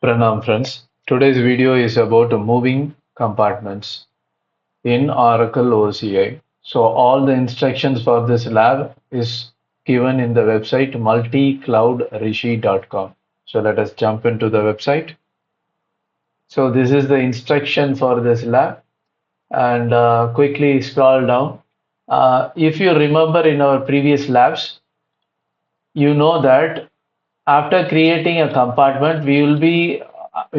Pranam friends. Today's video is about moving compartments in Oracle OCI. So all the instructions for this lab is given in the website multicloudrishi.com. So let us jump into the website. So this is the instruction for this lab and quickly scroll down. If you remember in our previous labs, you know that after creating a compartment, we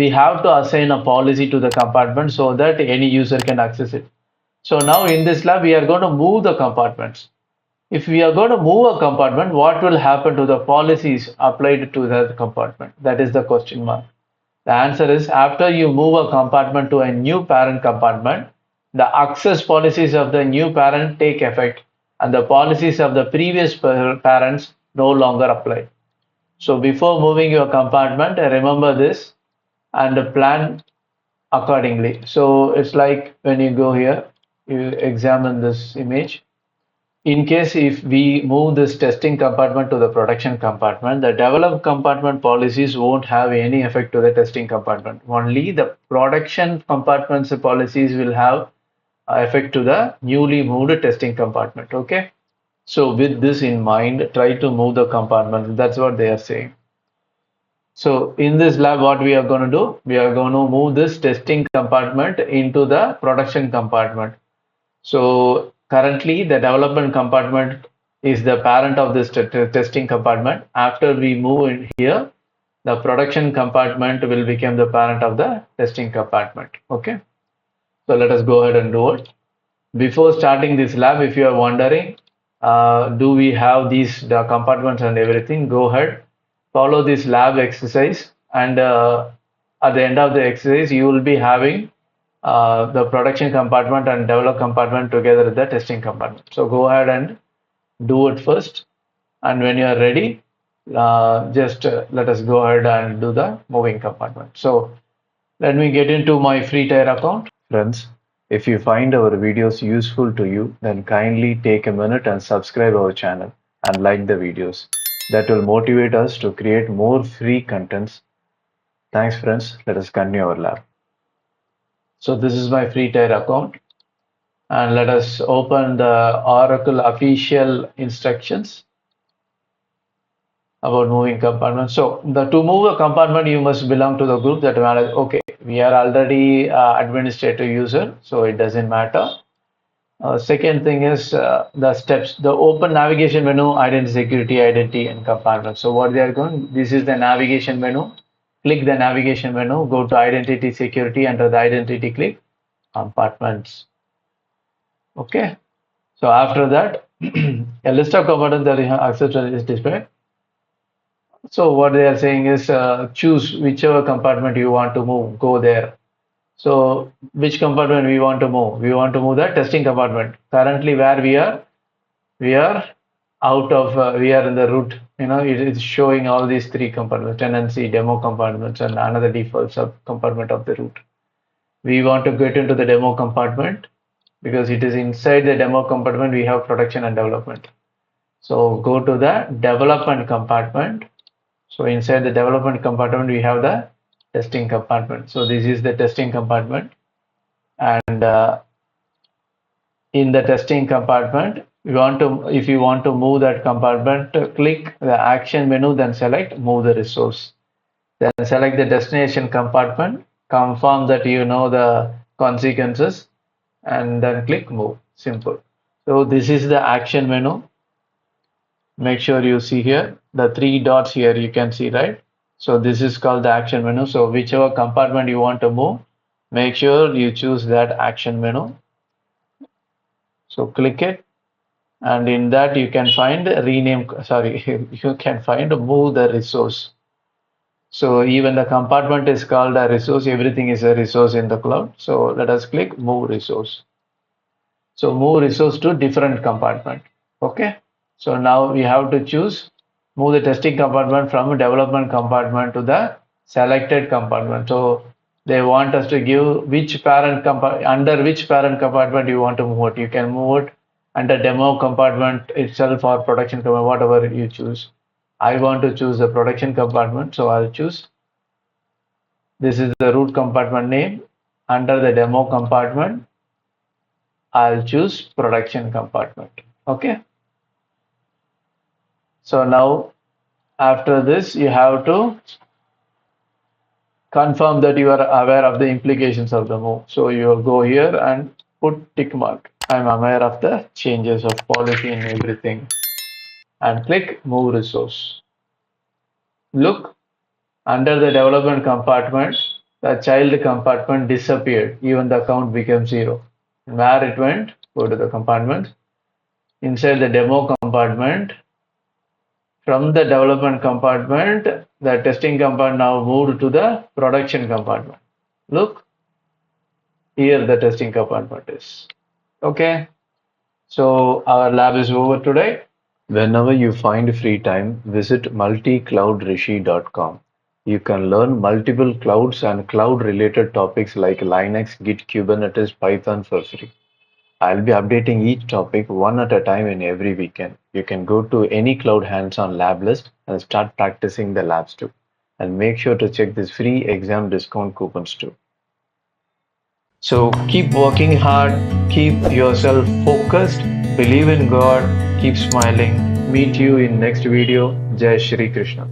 have to assign a policy to the compartment so that any user can access it. So now in this lab, we are going to move the compartments. If we are going to move a compartment, what will happen to the policies applied to that compartment? That is the question mark. The answer is after you move a compartment to a new parent compartment, the access policies of the new parent take effect and the policies of the previous parents no longer apply. So before moving your compartment, remember this and plan accordingly. So it's like when you go here, you examine this image. In case if we move this testing compartment to the production compartment, the developed compartment policies won't have any effect to the testing compartment. Only the production compartment's policies will have effect to the newly moved testing compartment. Okay. So with this in mind, try to move the compartment. That's what they are saying. So in this lab, what we are going to do, we are going to move this testing compartment into the production compartment. So currently the development compartment is the parent of this testing compartment. After we move in here, the production compartment will become the parent of the testing compartment. Okay. So let us go ahead and do it. Before starting this lab, if you are wondering, do we have the compartments and everything, go ahead, follow this lab exercise, and at the end of the exercise, you will be having the production compartment and develop compartment together with the testing compartment. So go ahead and do it first. And when you are ready, just let us go ahead and do the moving compartment. So let me get into my free tier account. Friends, if you find our videos useful to you, then kindly take a minute and subscribe our channel and like the videos. That will motivate us to create more free contents. Thanks friends. Let us continue our lab. So this is my free tier account and let us open the Oracle official instructions about moving compartment. So to move a compartment, you must belong to the group that manage. Okay, we are already administrator user, so it doesn't matter. Second thing is the steps, the open navigation menu, identity, security, identity, and compartment. So what they are going, this is the navigation menu. Click the navigation menu, go to identity, security, under the identity, click compartments. Okay. So after that, a list of compartments that you have accepted is displayed. So what they are saying is choose whichever compartment you want to move, go there. So which compartment we want to move? We want to move the testing compartment. Currently where we are out of, we are in the root, it is showing all these three compartments, tenancy, demo compartments, and another default sub compartment of the root. We want to get into the demo compartment because it is inside the demo compartment, we have production and development. So go to the development compartment. So inside the development compartment, we have the testing compartment. So this is the testing compartment. And in the testing compartment, if you want to move that compartment, click the action menu, then select move the resource. Then select the destination compartment, confirm that you know the consequences, and then click move. Simple. So this is the action menu. Make sure you see here the three dots here, you can see, right? So this is called the action menu. So whichever compartment you want to move, make sure you choose that action menu. So click it, and in that you can find you can find move the resource. So even the compartment is called a resource, everything is a resource in the cloud. So let us click move resource. So move resource to different compartment. Okay. So now we have to choose, move the testing compartment from development compartment to the selected compartment. So they want us to give which parent under which parent compartment you want to move it. You can move it under demo compartment itself or production compartment, whatever you choose. I want to choose the production compartment, so I'll choose This is the root compartment name. Under the demo compartment, I'll choose production compartment. Okay. So now after this, you have to confirm that you are aware of the implications of the move. So you go here and put tick mark. I'm aware of the changes of policy and everything. And click move resource. Look, under the development compartment, the child compartment disappeared. Even the count became 0. Where it went? Go to the compartment. Inside the demo compartment, from the development compartment, the testing compartment now moved to the production compartment. Look, here the testing compartment is. Okay, so our lab is over today. Whenever you find free time, visit multicloudrishi.com. You can learn multiple clouds and cloud-related topics like Linux, Git, Kubernetes, Python for free. I'll be updating each topic one at a time in every weekend. You can go to any cloud hands-on lab list and start practicing the labs too. And make sure to check this free exam discount coupons too. So keep working hard, keep yourself focused, believe in God, keep smiling. Meet you in next video. Jai Shri Krishna.